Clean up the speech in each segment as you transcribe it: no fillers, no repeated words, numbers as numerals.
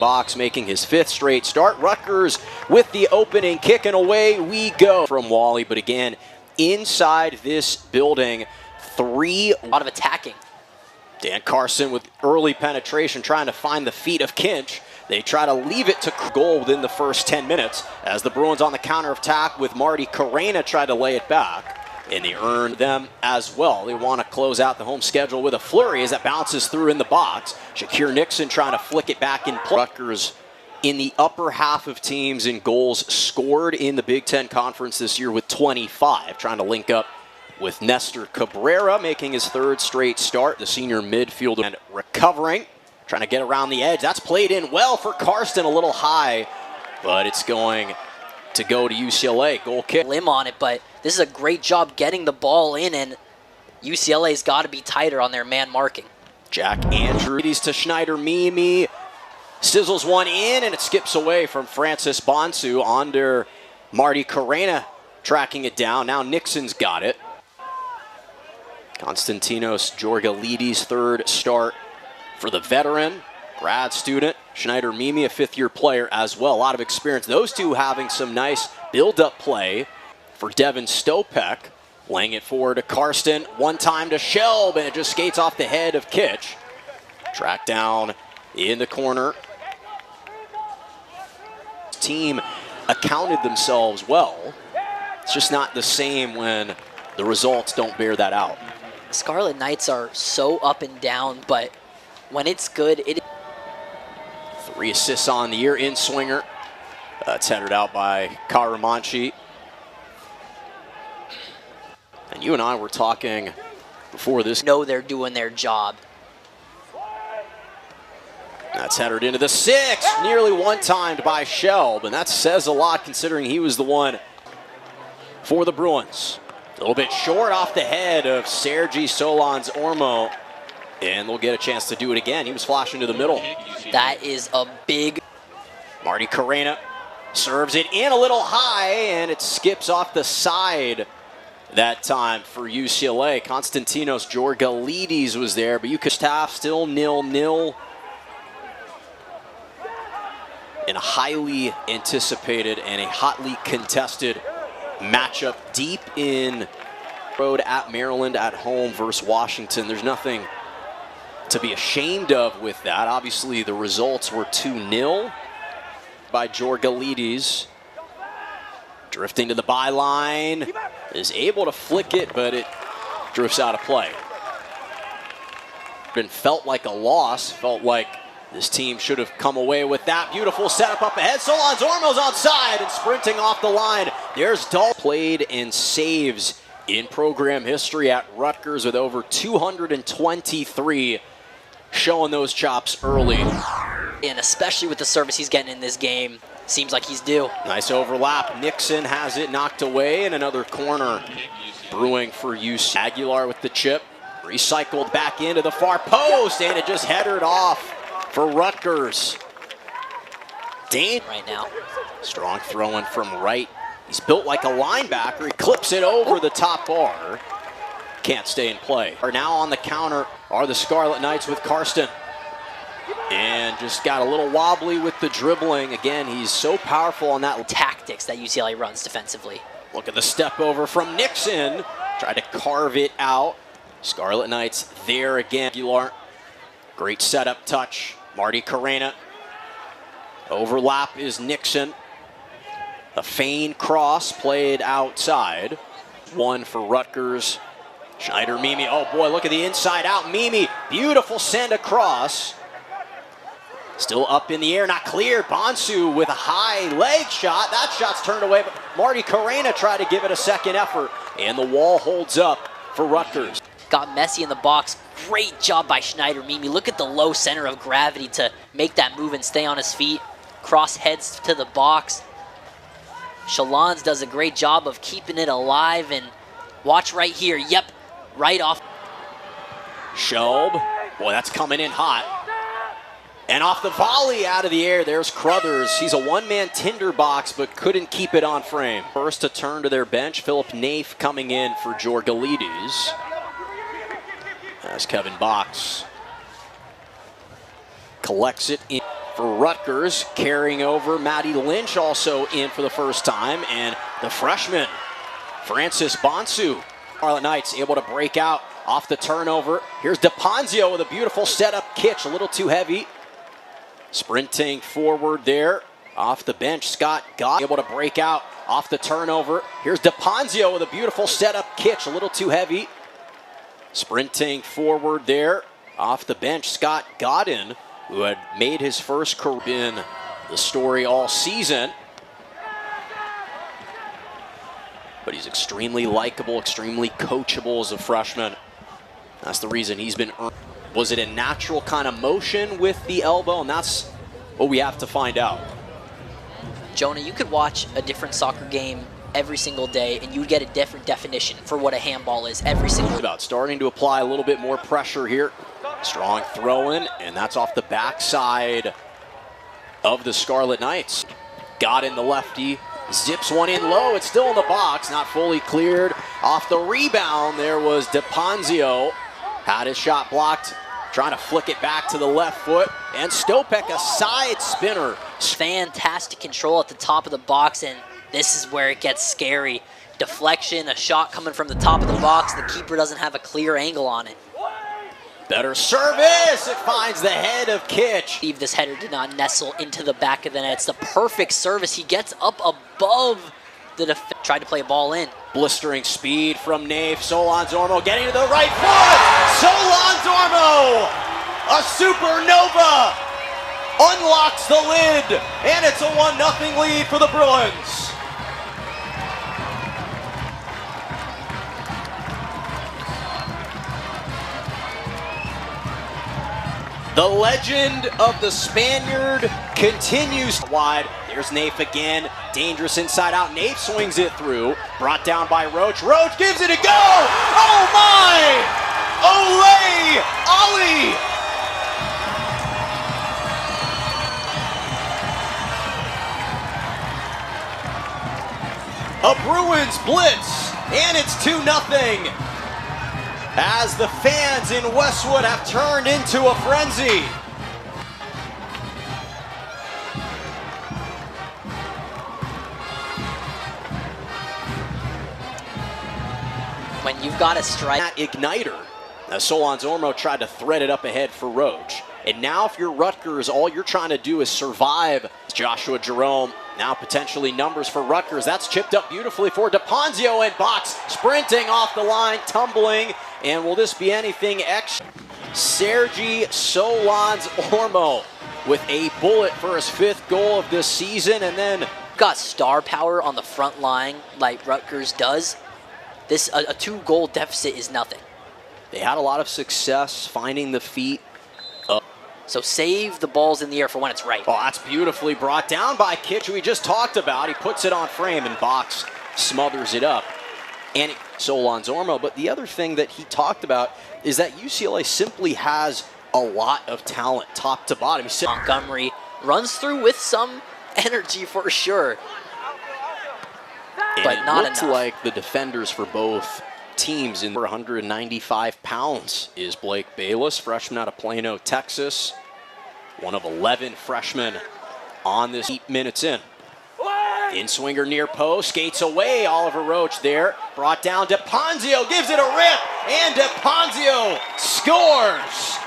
Box making his 5th straight start. Rutgers with the opening kick, and away we go from Wally. But again, inside this building, a lot of attacking. Dan Carson with early penetration, trying to find the feet of Kinch. They try to leave it to goal within the first 10 minutes as the Bruins on the counter attack with Marty Carrena tried to lay it back. And they earned them as well. They want to close out the home schedule with a flurry as that bounces through in the box. Shakir Nixon trying to flick it back in play. Rutgers in the upper half of teams in goals scored in the Big Ten Conference this year with 25. Trying to link up with Nestor Cabrera, making his 3rd straight start. The senior midfielder and recovering, trying to get around the edge. That's played in well for Karsten, a little high, but it's going to go to UCLA. Goal kick. Limb on it, but this is a great job getting the ball in, and UCLA's got to be tighter on their man marking. Jack Andrews to Schneider Mimi. Sizzles one in, and it skips away from Francis Bonsu. Under Marty Carrena tracking it down. Now Nixon's got it. Konstantinos Georgalides' 3rd start for the veteran. Grad student, Schneider Mimi, a 5th-year player as well. A lot of experience. Those two having some nice build-up play for Devin Stopek. Laying it forward to Karsten. One time to Shelb, and it just skates off the head of Kitch. Tracked down in the corner. Team accounted themselves well. It's just not the same when the results don't bear that out. Scarlet Knights are so up and down, but when it's good, it 3 assists on the year in swinger. It's headed out by Karamanchi. And you and I were talking before this. Know they're doing their job. That's headed into the 6, nearly one-timed by Shelb, and that says a lot considering he was the one for the Bruins. A little bit short off the head of Sergi Solon Zormo, and they'll get a chance to do it again. He was flashing to the middle. That is a big... Marty Carrena serves it in a little high, and it skips off the side that time for UCLA. Konstantinos Georgalides was there, but you could half still 0-0. In a highly anticipated and a hotly contested matchup deep in road at Maryland, at home versus Washington. There's nothing to be ashamed of with that. Obviously, the results were 2-0 by Georgalides. Drifting to the byline, is able to flick it, but it drifts out of play. Felt like a loss, felt like this team should have come away with that. Beautiful setup up ahead. Solon Zormo's onside and sprinting off the line. There's Dahl. Played and saves in program history at Rutgers with over 223, showing those chops early. And especially with the service he's getting in this game, seems like he's due. Nice overlap. Nixon has it knocked away, and another corner brewing for UC. Aguilar with the chip. Recycled back into the far post, and it just headed off for Rutgers. Dane right now. Strong throwing from right. He's built like a linebacker. He clips it over the top bar. Can't stay in play. Are now on the counter are the Scarlet Knights with Karsten. And just got a little wobbly with the dribbling. Again, he's so powerful on that. Tactics that UCLA runs defensively. Look at the step over from Nixon. Tried to carve it out. Scarlet Knights there again. Aguilar. Great setup touch. Marty Carrena. Overlap is Nixon. A feign cross played outside. One for Rutgers. Schneider Mimi. Oh boy, look at the inside out. Mimi, beautiful send across. Still up in the air, not clear. Bonsu with a high leg shot. That shot's turned away, but Marty Carrena tried to give it a second effort. And the wall holds up for Rutgers. Got messy in the box. Great job by Schneider Mimi. Look at the low center of gravity to make that move and stay on his feet. Cross heads to the box. Shalons does a great job of keeping it alive, and watch right here. Yep, right off. Shelb. Boy, that's coming in hot. And off the volley out of the air, there's Crothers. He's a one-man tinderbox, but couldn't keep it on frame. First to turn to their bench, Philip Naif coming in for Georgalides. As Kevin Box collects it in for Rutgers, carrying over. Maddie Lynch also in for the first time, and the freshman, Francis Bonsu. Scarlet Knights able to break out off the turnover. Here's DePonzio with a beautiful setup catch, a little too heavy. Sprinting forward there, off the bench, Scott Gott able to break out off the turnover. Here's DePonzio with a beautiful setup catch, a little too heavy. Sprinting forward there, off the bench, Scott Godin, who had made his first career in the story all season. But he's extremely likable, extremely coachable as a freshman. That's the reason he's been earned. Was it a natural kind of motion with the elbow? And that's what we have to find out. Jonah, you could watch a different soccer game every single day and you would get a different definition for what a handball is every single day. About starting to apply a little bit more pressure here. Strong throw in, and that's off the backside of the Scarlet Knights. Got in the lefty, zips one in low. It's still in the box, not fully cleared. Off the rebound, there was DePonzio. Had his shot blocked, trying to flick it back to the left foot. And Stopek, a side spinner. Fantastic control at the top of the box, and this is where it gets scary. Deflection, a shot coming from the top of the box. The keeper doesn't have a clear angle on it. Better service, it finds the head of Kitch. This header did not nestle into the back of the net. It's the perfect service. He gets up above the defense. Tried to play a ball in. Blistering speed from Nafe. Solon Zormo getting to the right foot. Solon Zormo, a supernova, unlocks the lid, and it's a 1-0 lead for the Bruins. The legend of the Spaniard continues wide. There's Nafe again. Dangerous inside out. Nafe swings it through. Brought down by Roach. Roach gives it a go. Oh my! Olay! Ollie! A Bruins blitz, and it's 2-0. As the fans in Westwood have turned into a frenzy. When you've got a strike. That igniter. As Solon Zormo tried to thread it up ahead for Roach. And now if you're Rutgers, all you're trying to do is survive. Joshua Jerome, now potentially numbers for Rutgers. That's chipped up beautifully for DePonzio and box. Sprinting off the line, tumbling. And will this be anything extra? Sergi Solon Zormo with a bullet for his 5th goal of this season. And then got star power on the front line like Rutgers does. This a 2-goal deficit is nothing. They had a lot of success finding the feet. So save the balls in the air for when it's right. Oh, that's beautifully brought down by Kitch, who we just talked about. He puts it on frame and box smothers it up. And Solon Zormo. But the other thing that he talked about is that UCLA simply has a lot of talent, top to bottom. Montgomery runs through with some energy for sure. And but not enough. Like the defenders for both teams in 195 pounds is Blake Bayless, freshman out of Plano, Texas. One of 11 freshmen on this 8 minutes in. In-swinger near post, skates away. Oliver Roach there. Brought down. DePonzio gives it a rip, and DePonzio scores.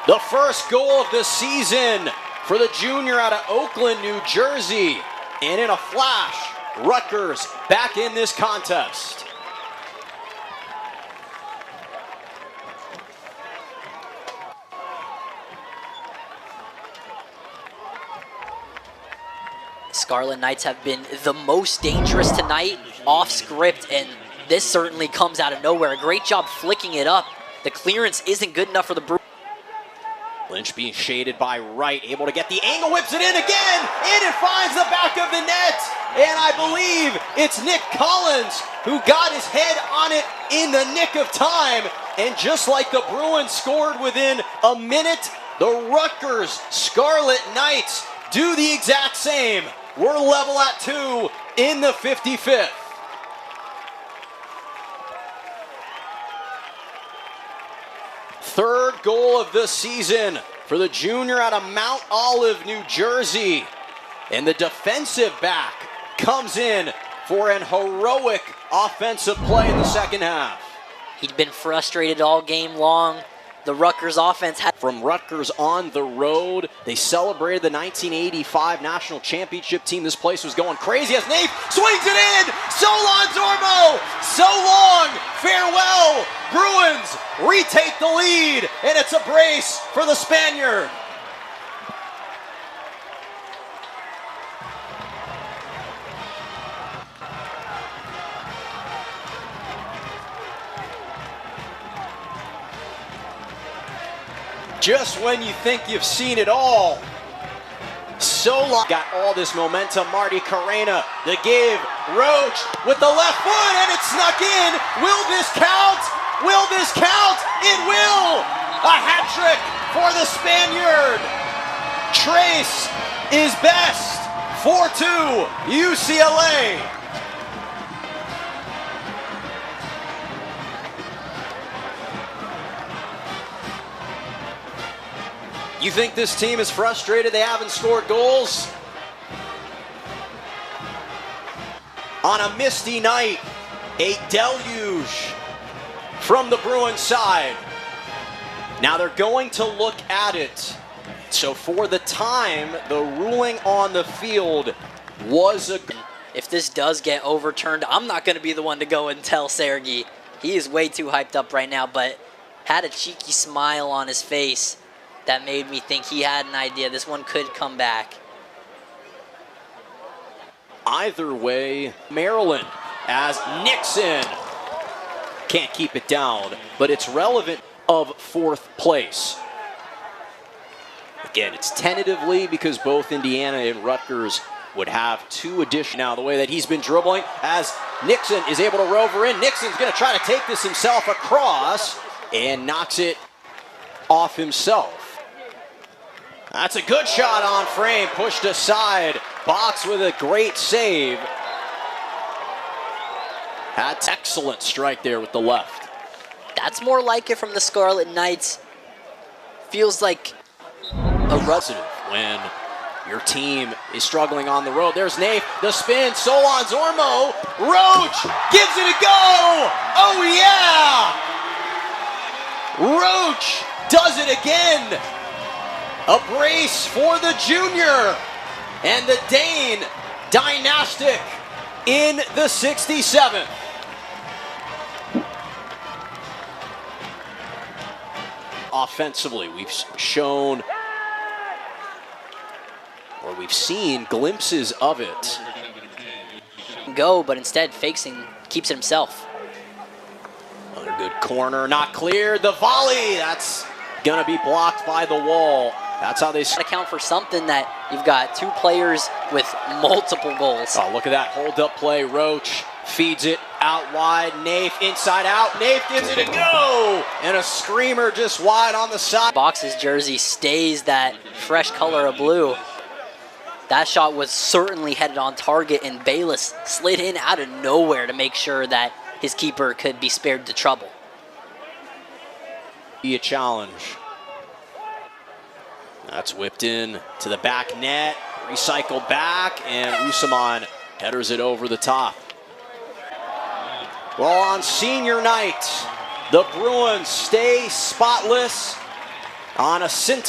The first goal of the season for the junior out of Oakland, New Jersey. And in a flash, Rutgers back in this contest. Scarlet Knights have been the most dangerous tonight, off script, and this certainly comes out of nowhere. A great job flicking it up. The clearance isn't good enough for the Bruins. Lynch being shaded by right, able to get the angle, whips it in again, and it finds the back of the net. And I believe it's Nick Collins who got his head on it in the nick of time. And just like the Bruins scored within a minute, the Rutgers Scarlet Knights do the exact same. We're level at 2 in the 55th. Third goal of the season for the junior out of Mount Olive, New Jersey. And the defensive back comes in for an heroic offensive play in the second half. He'd been frustrated all game long. The Rutgers offense had... From Rutgers on the road, they celebrated the 1985 national championship team. This place was going crazy as Nate swings it in. Solon Zormo, so long, farewell. Bruins retake the lead, and it's a brace for the Spaniard. Just when you think you've seen it all, Solon got all this momentum. Marty Carrena, the give, Roach with the left foot, and it snuck in. Will this count? Will this count? It will! A hat trick for the Spaniard. Trace is best. 4-2 UCLA. You think this team is frustrated they haven't scored goals? On a misty night, a deluge from the Bruins side. Now they're going to look at it. So for the time, the ruling on the field was a... If this does get overturned, I'm not going to be the one to go and tell Sergey. He is way too hyped up right now, but had a cheeky smile on his face that made me think he had an idea. This one could come back. Either way, Maryland as Nixon can't keep it down, but it's relevant of fourth place. Again, it's tentatively because both Indiana and Rutgers would have two additional. Now, the way that he's been dribbling as Nixon is able to rover in. Nixon's going to try to take this himself across and knocks it off himself. That's a good shot on frame, pushed aside. Box with a great save. That's excellent strike there with the left. That's more like it from the Scarlet Knights. Feels like a positive when your team is struggling on the road. There's Nate, the spin, Solon Zormo, Roach gives it a go. Oh yeah! Roach does it again. A brace for the junior and the Dane dynastic in the 67th. Offensively, we've shown, or we've seen glimpses of it. Go, but instead fakes and keeps it himself. Another good corner, not cleared. The volley, that's gonna be blocked by the wall. That's how they account for something that you've got two players with multiple goals. Oh, look at that hold-up play. Roach feeds it out wide. Nath inside out. Nath gives it a go. And a screamer just wide on the side. Box's jersey stays that fresh color of blue. That shot was certainly headed on target, and Bayless slid in out of nowhere to make sure that his keeper could be spared the trouble. Be a challenge. That's whipped in to the back net, recycled back, and Usaman headers it over the top. Well, on senior night, the Bruins stay spotless on a scintillating